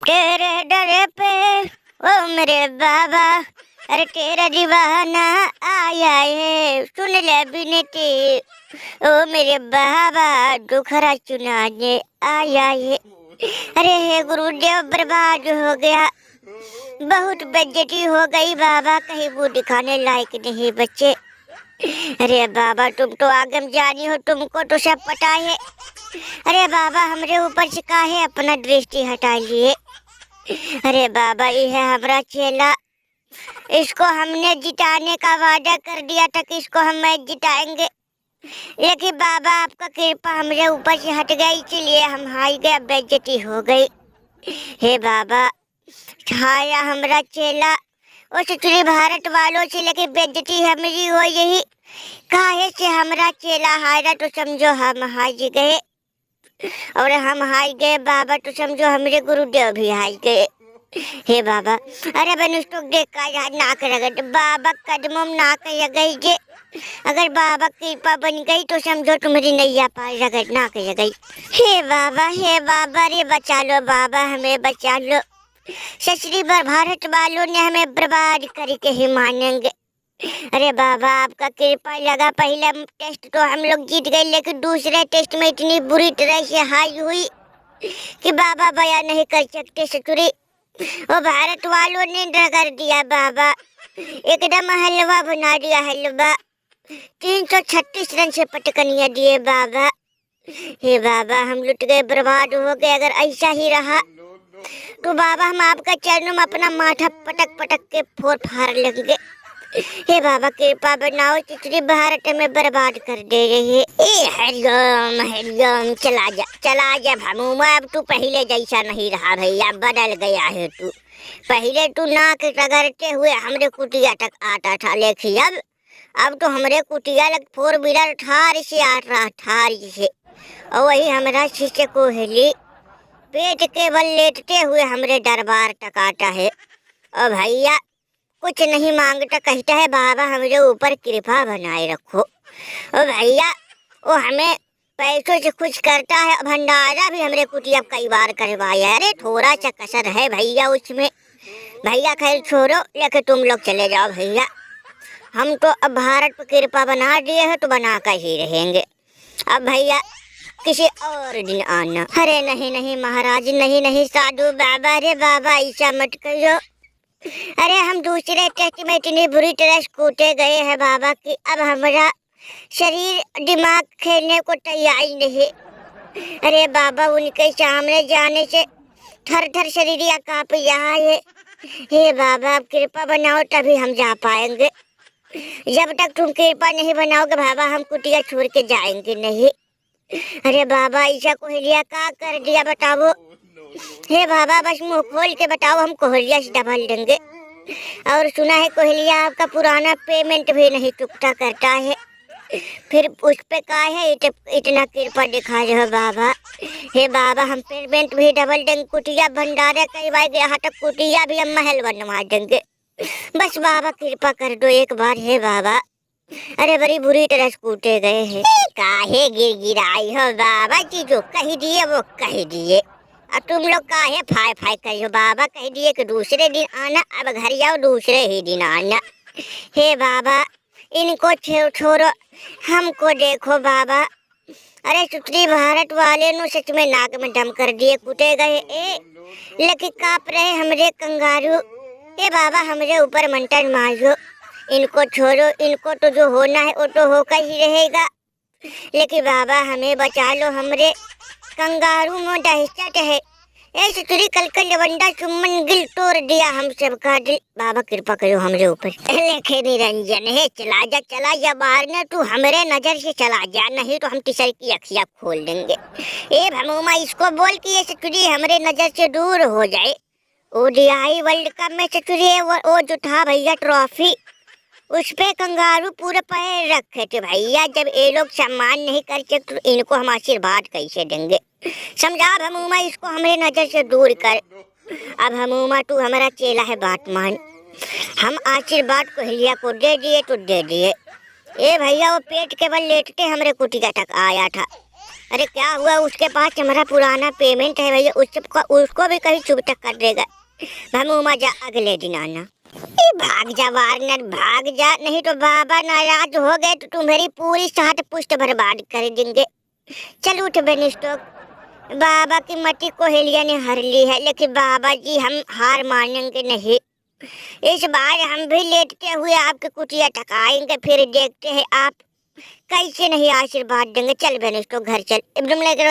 तेरे डर पे ओ मेरे बाबा, अरे तेरा दीवाना आया है, सुन ले बिनती ओ मेरे बाबा, दुखरा चुनाने आया है। अरे हे गुरुदेव, बर्बाद हो गया, बहुत बेइज्जती हो गई बाबा, कहीं वो दिखाने लायक नहीं बच्चे। अरे बाबा तुम तो आगम जानी हो, तुमको तो सब पता है। अरे बाबा हमरे ऊपर से काहे अपना दृष्टि हटा लिए। अरे बाबा ये है हमारा चेला, इसको हमने जिताने का वादा कर दिया था कि इसको हम मैच जिताएंगे, लेकिन बाबा आपका कृपा हमरे ऊपर से हट गई, इसलिए हम हार गए, बेइज्जती हो गई। हे बाबा छाया हमारा चेला उस उत्तरी भारत वालों से, लेकिन बेइज्जती हमारी हो यही काहे से हमारा चेला हारा, तो समझो हम हार गए, और हम हार गए बाबा तो समझो हमारे गुरुदेव भी हार गए। हे बाबा अरे बनुष तो देख का यार नाक रगड़ बाबा कदमों में नाक गई जे, अगर बाबा कृपा बन गई तो समझो तुम्हारी नैया पार रगड़ नाक गई। हे बाबा रे बचा लो बाबा, हमें बचा लो, ससुरी भारत वालों ने हमें बर्बाद करके ही मानेंगे। अरे बाबा आपका कृपा लगा, पहला टेस्ट तो हम लोग जीत गए, लेकिन दूसरे टेस्ट में इतनी बुरी तरह से हार हुई कि बाबा बयान नहीं कर सकते। ससुरी वो भारत वालों ने रगड़ दिया बाबा, एकदम हलवा बना दिया, हलवा 336 रन से पटकनिया दिए बाबा। हे बाबा हम लुट गए, बर्बाद हो गए, अगर ऐसा ही रहा तो बाबा हम आपका चरणों में अपना माथा पटक पटक के फोड़ फाड़ लेंगे। हे बाबा कृपा बनाओ, चित्री भारत में बर्बाद कर दे रही है। ए हरिओम चला जा भामुमा, अब तू पहले जैसा नहीं रहा भैया, बदल गया है तू। पहले तू नाक रगड़ते हुए हमरे कुटिया तक आता था, लेकिन अब तो हमरे कुटिया लग 4 व्हीलर ठार से आ रहा, ठार से, और वही हमारा शिष्य कोहली पेट के बल लेटते हुए हमरे दरबार तक आता है, और भैया कुछ नहीं मांगता, कहता है बाबा हमारे ऊपर कृपा बनाए रखो। और भैया वो हमें पैसों से खुश करता है, भंडारा भी हमरे कुटिया कई बार करवाया। अरे थोड़ा सा कसर है भैया उसमें, भैया खैर छोड़ो, लेके तुम लोग चले जाओ भैया, हम तो अब भारत पर कृपा बना दिए हैं तो बना कर ही रहेंगे। अब भैया किसी और दिन आना। अरे नहीं महाराज, नहीं साधु बाबा, रे बाबा ऐसा मत करो। अरे हम दूसरे टेस्ट में इतनी बुरी तरह कूटे गए हैं बाबा कि अब हमारा शरीर दिमाग खेलने को तैयार नहीं। अरे बाबा उनके सामने जाने से थर थर शरीर या कांप रहा है। हे बाबा आप कृपा बनाओ तभी हम जा पाएंगे, जब तक तुम कृपा नहीं बनाओगे बाबा हम कुटिया छोड़ के जाएंगे नहीं। अरे बाबा ऐसा कोहलिया का कर दिया बताओ। हे बाबा बस मुंह खोल के बताओ, हम कोहलिया से डबल देंगे। और सुना है कोहलिया आपका पुराना पेमेंट भी नहीं चुकता करता है, फिर उस पे का है इतना कृपा दिखा रहे हो बाबा। हे बाबा हम पेमेंट भी डबल देंगे, कुटिया भंडारा कई बार गया तक कुटिया भी हम महल बनवा देंगे, बस बाबा कृपा कर दो एक बार। हे बाबा अरे बड़ी बुरी तरह कूटे गए हैं, काहे गिराई हो बाबा जी, जो कह दिए वो कह दिए, अब तुम लोग काहे फाय करियो बाबा, कह दिए कि दूसरे दिन आना, अब घर जाओ दूसरे ही दिन आना। हे बाबा इनको छोड़ो, हमको देखो बाबा। अरे सुतरी भारत वाले नु सच में नाक में दम कर दिए, कूटे गए लेकिन कांप रहे हमरे कंगारू। हे बाबा हमरे ऊपर मंटन मारो, इनको छोड़ो, इनको तो जो होना है वो तो होकर ही रहेगा, लेकिन बाबा हमें बचा लो, हमरे कंगारू में दहशत है। ऐसे तुरी कल लवंडा चुम्बन गिल तोड़ दिया हम सबका दिल, बाबा कृपा करो हमरे ऊपर। लेखे निरंजन है, चला जा बाहर न, तू हमरे नजर से चला जा, नहीं तो हम तिसर की अखियां खोल देंगे। ए भमूमा इसको बोल कि ये सचुरी हमरे नजर से दूर हो जाए। ओडीआई वर्ल्ड कप में सचुरी वो जो था भैया ट्रॉफी, उस पे कंगारू पूरे पैर रखे थे भैया, जब ये लोग सम्मान नहीं कर सकते तो इनको हम आशीर्वाद कैसे देंगे। समझा भमूमा इसको हमारे नजर से दूर कर। अब भमूमा तू हमारा चेला है, बात मान, हम आशीर्वाद कोहलिया को दे दिए तो दे दिए। ए भैया वो पेट के बल लेटते हमरे कुटिया तक आया था, अरे क्या हुआ, उसके पास हमारा पुराना पेमेंट है भैया, उसको भी कहीं चुप तक कर देगा। हम मजा अगले दिन आना। भाग जा वार्नर भाग जा, नहीं तो बाबा नाराज हो गए तो तुम्हारी पूरी सात पुश्त बर्बाद कर देंगे। चल उठ बेनिस्टोक, बाबा की मटी कोहेलिया ने हर ली है, लेकिन बाबा जी हम हार मानेंगे नहीं। इस बार हम भी लेटते हुए आपकी कुटिया टकाएंगे, फिर देखते हैं आप कैसे नहीं आशीर्वाद देंगे। चल बेनिस्टोक घर चल, एकदम लेकर